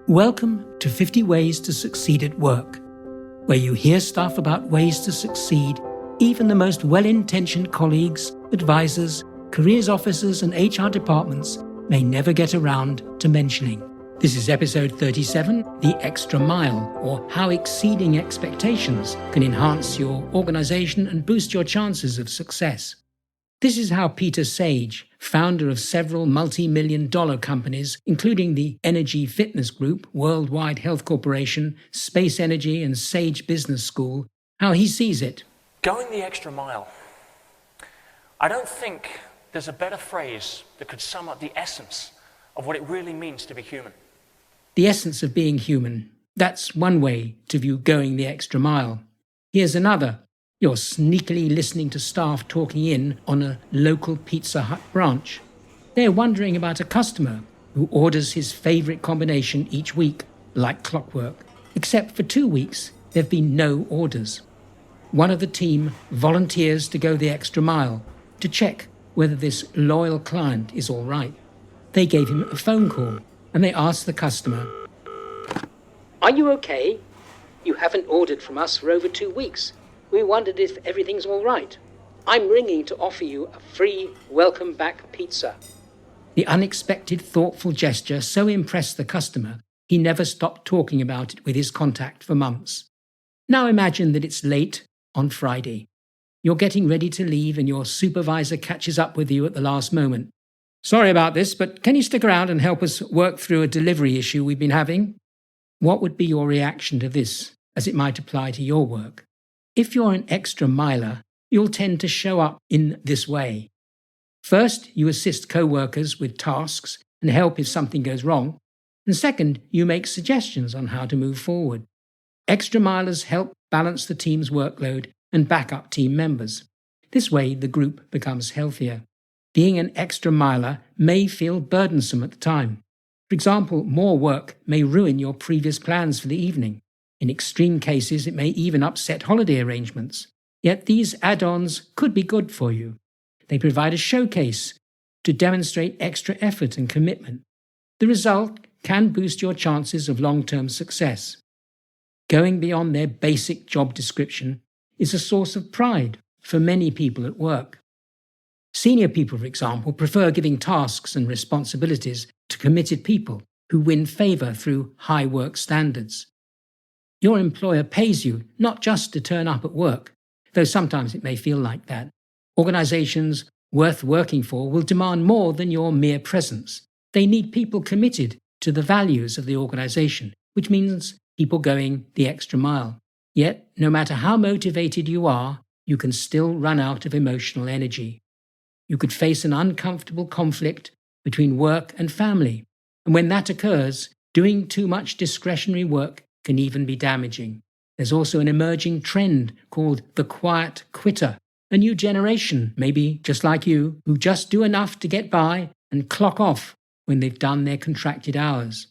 Welcome to 50 Ways to Succeed at Work, where you hear stuff about ways to succeed even the most well-intentioned colleagues, advisors, careers officers and HR departments may never get around to mentioning. This is episode 37, The Extra Mile, or how exceeding expectations can enhance your organization and boost your chances of success. This is how Peter Sage, founder of several multi-million-dollar companies, including the Energy Fitness Group, Worldwide Health Corporation, Space Energy, and Sage Business School, how he sees it. Going the extra mile. I don't think there's a better phrase that could sum up the essence of what it really means to be human. The essence of being human. That's one way to view going the extra mile. Here's another. You're sneakily listening to staff talking in on a local Pizza Hut branch. They're wondering about a customer who orders his favorite combination each week, like clockwork. Except for 2 weeks, there have been no orders. One of the team volunteers to go the extra mile to check whether this loyal client is all right. They gave him a phone call and they asked the customer, "Are you okay? You haven't ordered from us for over 2 weeks. We wondered if everything's all right. I'm ringing to offer you a free welcome back pizza." The unexpected, thoughtful gesture so impressed the customer, he never stopped talking about it with his contact for months. Now imagine that it's late on Friday. You're getting ready to leave and your supervisor catches up with you at the last moment. "Sorry about this, but can you stick around and help us work through a delivery issue we've been having?" What would be your reaction to this, as it might apply to your work? If you're an extra miler, you'll tend to show up in this way. First, you assist co-workers with tasks and help if something goes wrong. And second, you make suggestions on how to move forward. Extra milers help balance the team's workload and back up team members. This way, the group becomes healthier. Being an extra miler may feel burdensome at the time. For example, more work may ruin your previous plans for the evening. In extreme cases, it may even upset holiday arrangements. Yet these add-ons could be good for you. They provide a showcase to demonstrate extra effort and commitment. The result can boost your chances of long-term success. Going beyond their basic job description is a source of pride for many people at work. Senior people, for example, prefer giving tasks and responsibilities to committed people who win favor through high work standards. Your employer pays you not just to turn up at work, though sometimes it may feel like that. Organizations worth working for will demand more than your mere presence. They need people committed to the values of the organization, which means people going the extra mile. Yet, no matter how motivated you are, you can still run out of emotional energy. You could face an uncomfortable conflict between work and family, and when that occurs, doing too much discretionary work can even be damaging. There's also an emerging trend called the quiet quitter, a new generation, maybe just like you, who just do enough to get by and clock off when they've done their contracted hours.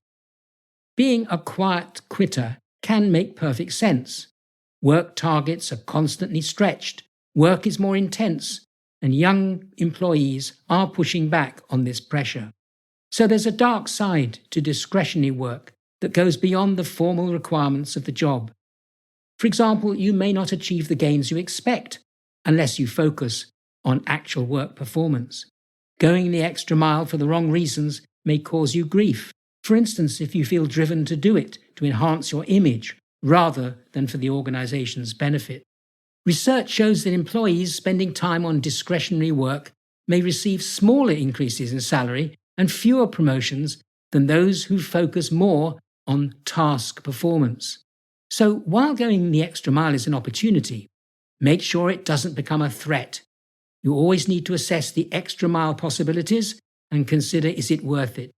Being a quiet quitter can make perfect sense. Work targets are constantly stretched, work is more intense, and young employees are pushing back on this pressure. So there's a dark side to discretionary work that goes beyond the formal requirements of the job. For example, you may not achieve the gains you expect unless you focus on actual work performance. Going the extra mile for the wrong reasons may cause you grief. For instance, if you feel driven to do it to enhance your image rather than for the organization's benefit. Research shows that employees spending time on discretionary work may receive smaller increases in salary and fewer promotions than those who focus more on task performance. So while going the extra mile is an opportunity, make sure it doesn't become a threat. You always need to assess the extra mile possibilities and consider, is it worth it?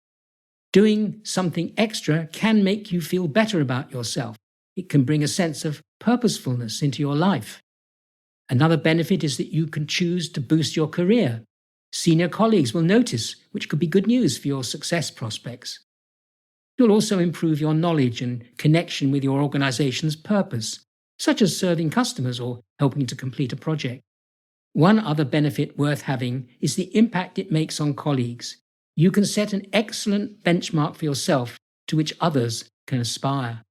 Doing something extra can make you feel better about yourself. It can bring a sense of purposefulness into your life. Another benefit is that you can choose to boost your career. Senior colleagues will notice, which could be good news for your success prospects. You'll also improve your knowledge and connection with your organization's purpose, such as serving customers or helping to complete a project. One other benefit worth having is the impact it makes on colleagues. You can set an excellent benchmark for yourself to which others can aspire.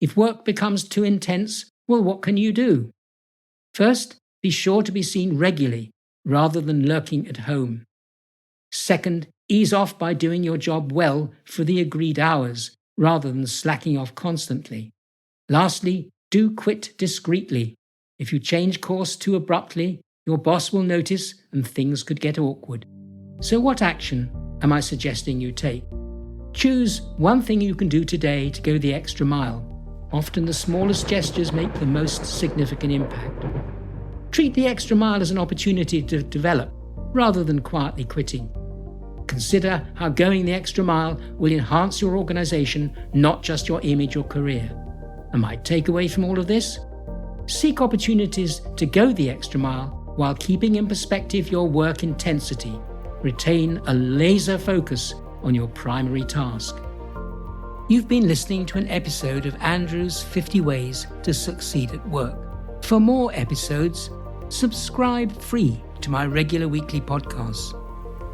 If work becomes too intense, well, what can you do? First, be sure to be seen regularly rather than lurking at home. Second, ease off by doing your job well for the agreed hours rather than slacking off constantly. Lastly, do quit discreetly. If you change course too abruptly, your boss will notice and things could get awkward. So what action am I suggesting you take? Choose one thing you can do today to go the extra mile. Often the smallest gestures make the most significant impact. Treat the extra mile as an opportunity to develop rather than quietly quitting. Consider how going the extra mile will enhance your organization, not just your image or career. And my takeaway from all of this? Seek opportunities to go the extra mile while keeping in perspective your work intensity. Retain a laser focus on your primary task. You've been listening to an episode of Andrew's 50 Ways to Succeed at Work. For more episodes, subscribe free to my regular weekly podcasts.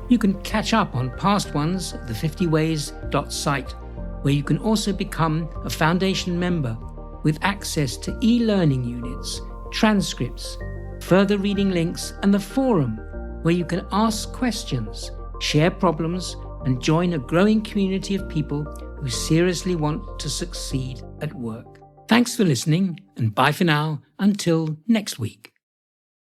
You can catch up on past ones at the50ways.site, where you can also become a foundation member with access to e-learning units, transcripts, further reading links, and the forum, where you can ask questions, share problems, and join a growing community of people who seriously want to succeed at work. Thanks for listening, and bye for now until next week.